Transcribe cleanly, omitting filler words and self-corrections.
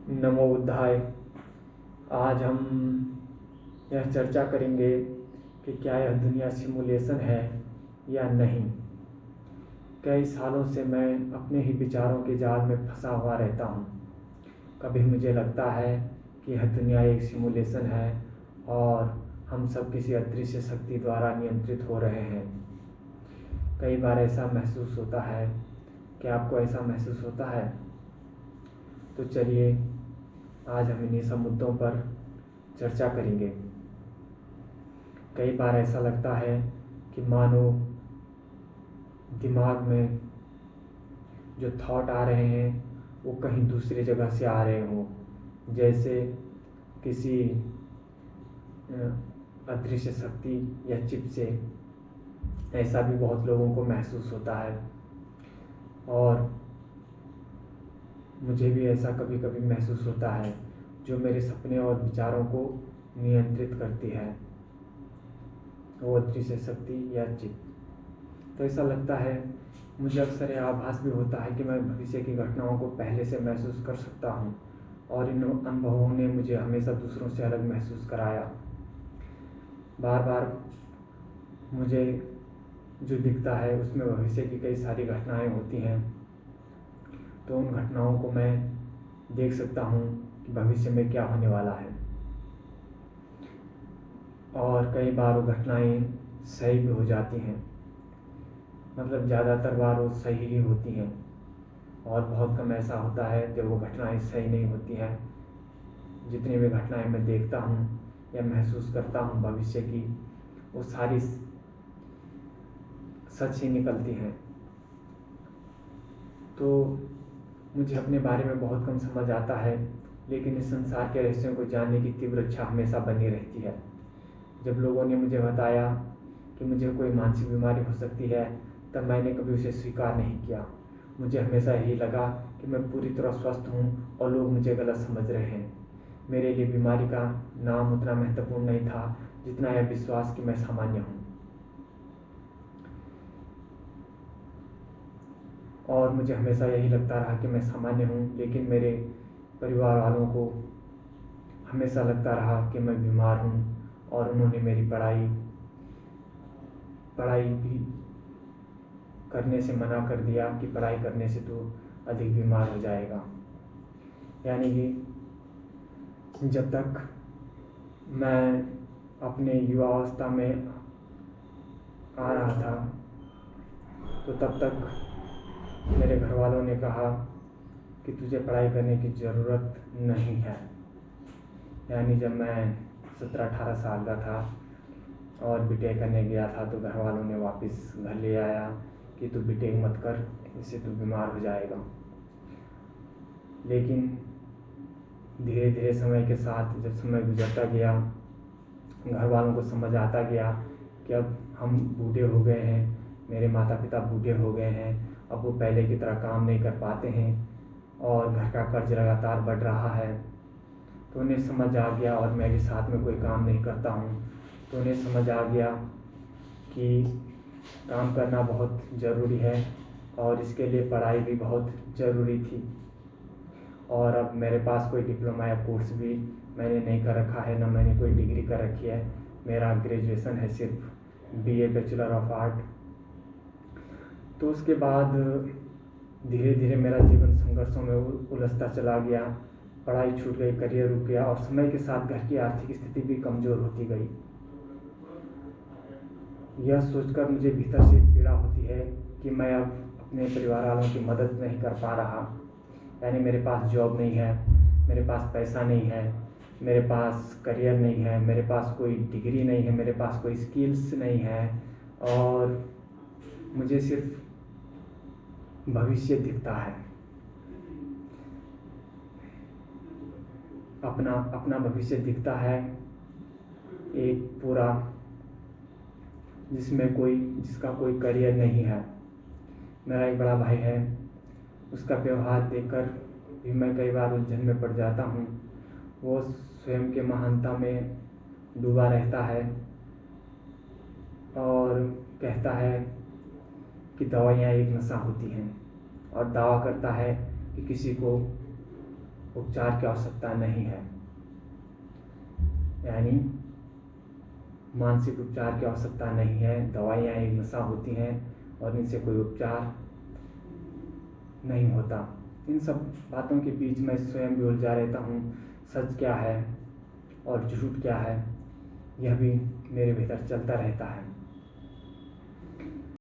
नमो बुद्धाय। आज हम यह चर्चा करेंगे कि क्या यह दुनिया सिमुलेशन है या नहीं। कई सालों से मैं अपने ही विचारों के जाल में फंसा हुआ रहता हूँ। कभी मुझे लगता है कि यह दुनिया एक सिमुलेशन है और हम सब किसी अदृश्य शक्ति द्वारा नियंत्रित हो रहे हैं। कई बार ऐसा महसूस होता है। क्या आपको ऐसा महसूस होता है? तो चलिए आज हम इन्हीं सब मुद्दों पर चर्चा करेंगे। कई बार ऐसा लगता है कि मानो दिमाग में जो थॉट आ रहे हैं वो कहीं दूसरी जगह से आ रहे हों, जैसे किसी अदृश्य शक्ति या चिप से। ऐसा भी बहुत लोगों को महसूस होता है और मुझे भी ऐसा कभी कभी महसूस होता है, जो मेरे सपने और विचारों को नियंत्रित करती है, वो अदृश्य शक्ति या चिप। तो ऐसा लगता है, मुझे अक्सर यह आभास भी होता है कि मैं भविष्य की घटनाओं को पहले से महसूस कर सकता हूँ और इन अनुभवों ने मुझे हमेशा दूसरों से अलग महसूस कराया। बार बार मुझे जो दिखता है उसमें भविष्य की कई सारी घटनाएं होती हैं, तो उन घटनाओं को मैं देख सकता हूँ कि भविष्य में क्या होने वाला है। और कई बार वो घटनाएं सही भी हो जाती हैं, मतलब ज़्यादातर बार वो सही ही होती हैं और बहुत कम ऐसा होता है जब वो घटनाएं सही नहीं होती हैं। जितनी भी घटनाएं मैं देखता हूँ या महसूस करता हूँ भविष्य की, वो सारी सच ही निकलती हैं। तो मुझे अपने बारे में बहुत कम समझ आता है, लेकिन इस संसार के रहस्यों को जानने की तीव्र इच्छा हमेशा बनी रहती है। जब लोगों ने मुझे बताया कि मुझे कोई मानसिक बीमारी हो सकती है, तब मैंने कभी उसे स्वीकार नहीं किया। मुझे हमेशा यही लगा कि मैं पूरी तरह स्वस्थ हूँ और लोग मुझे गलत समझ रहे हैं। मेरे लिए बीमारी का नाम उतना महत्वपूर्ण नहीं था जितना यह विश्वास कि मैं सामान्य हूँ। और मुझे हमेशा यही लगता रहा कि मैं सामान्य हूँ, लेकिन मेरे परिवार वालों को हमेशा लगता रहा कि मैं बीमार हूँ और उन्होंने मेरी पढ़ाई भी करने से मना कर दिया कि पढ़ाई करने से तो अधिक बीमार हो जाएगा। यानी कि जब तक मैं अपने युवावस्था में आ रहा था, तो तब तक मेरे घर वालों ने कहा कि तुझे पढ़ाई करने की ज़रूरत नहीं है। यानी जब मैं 17-18 साल का था और बीटेक करने गया था, तो घर वालों ने वापस घर ले आया कि तू बीटेक मत कर, इससे तू बीमार हो जाएगा। लेकिन धीरे धीरे समय के साथ जब समय गुजरता गया, घर वालों को समझ आता गया कि अब हम बूढ़े हो गए हैं, मेरे माता पिता बूढ़े हो गए हैं, अब वो पहले की तरह काम नहीं कर पाते हैं और घर का कर्ज लगातार बढ़ रहा है। तो उन्हें समझ आ गया, और मैं भी साथ में कोई काम नहीं करता हूँ, तो उन्हें समझ आ गया कि काम करना बहुत ज़रूरी है और इसके लिए पढ़ाई भी बहुत ज़रूरी थी। और अब मेरे पास कोई डिप्लोमा या कोर्स भी मैंने नहीं कर रखा है, ना मैंने कोई डिग्री कर रखी है। मेरा ग्रेजुएशन है सिर्फ BA बैचलर ऑफ आर्ट। तो उसके बाद धीरे धीरे मेरा जीवन संघर्षों में उलझता चला गया। पढ़ाई छूट गई, करियर रुक गया और समय के साथ घर की आर्थिक स्थिति भी कमज़ोर होती गई। यह सोचकर मुझे भीतर से पीड़ा होती है कि मैं अब अपने परिवार वालों की मदद नहीं कर पा रहा। यानी मेरे पास जॉब नहीं है, मेरे पास पैसा नहीं है, मेरे पास करियर नहीं है, मेरे पास कोई डिग्री नहीं है, मेरे पास कोई स्किल्स नहीं है और मुझे सिर्फ भविष्य दिखता है। अपना भविष्य दिखता है, एक पूरा जिसका कोई करियर नहीं है। मेरा एक बड़ा भाई है, उसका व्यवहार देखकर भी मैं कई बार उलझन में पड़ जाता हूँ। वो स्वयं के महानता में डूबा रहता है और कहता है कि दवाइयाँ एक नशा होती हैं, और दावा करता है कि किसी को उपचार की आवश्यकता नहीं है, यानी मानसिक उपचार की आवश्यकता नहीं है। दवाइयाँ एक नशा होती हैं और इनसे कोई उपचार नहीं होता। इन सब बातों के बीच में स्वयं भी उलझा रहता हूँ। सच क्या है और झूठ क्या है, यह भी मेरे भीतर चलता रहता है।